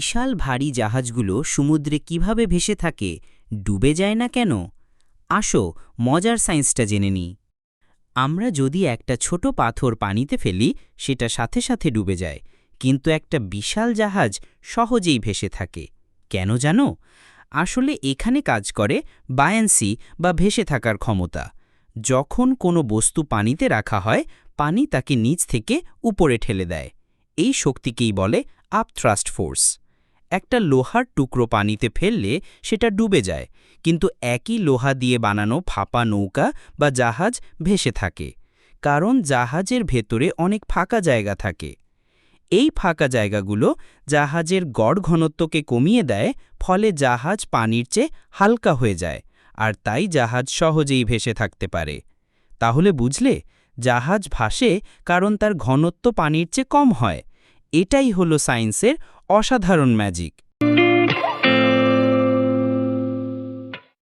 বিশাল ভারী জাহাজগুলো সমুদ্রে কিভাবে ভেসে থাকে, ডুবে যায় না কেন? আসো, মজার সায়েন্সটা জেনে নিই। আমরা যদি একটা ছোট পাথর পানিতে ফেলি, সেটা সাথে সাথে ডুবে যায়, কিন্তু একটা বিশাল জাহাজ সহজেই ভেসে থাকে। কেন জানো? আসলে এখানে কাজ করে বায়ান্সি বা ভেসে থাকার ক্ষমতা। যখন কোনো বস্তু পানিতে রাখা হয়, পানি তাকে নিচ থেকে উপরে ঠেলে দেয়। এই শক্তিকেই বলে আপথ্রাস্ট ফোর্স। একটা লোহার টুকরো পানিতে ফেললে সেটা ডুবে যায়, কিন্তু একই লোহা দিয়ে বানানো ফাঁপা নৌকা বা জাহাজ ভেসে থাকে, কারণ জাহাজের ভেতরে অনেক ফাঁকা জায়গা থাকে। এই ফাঁকা জায়গাগুলো জাহাজের গড় ঘনত্বকে কমিয়ে দেয়, ফলে জাহাজ পানির চেয়ে হালকা হয়ে যায়, আর তাই জাহাজ সহজেই ভেসে থাকতে পারে। তাহলে বুঝলে, জাহাজ ভাসে কারণ তার ঘনত্ব পানির চেয়ে কম হয়। এটাই হলো সায়েন্সের অসাধারণ ম্যাজিক।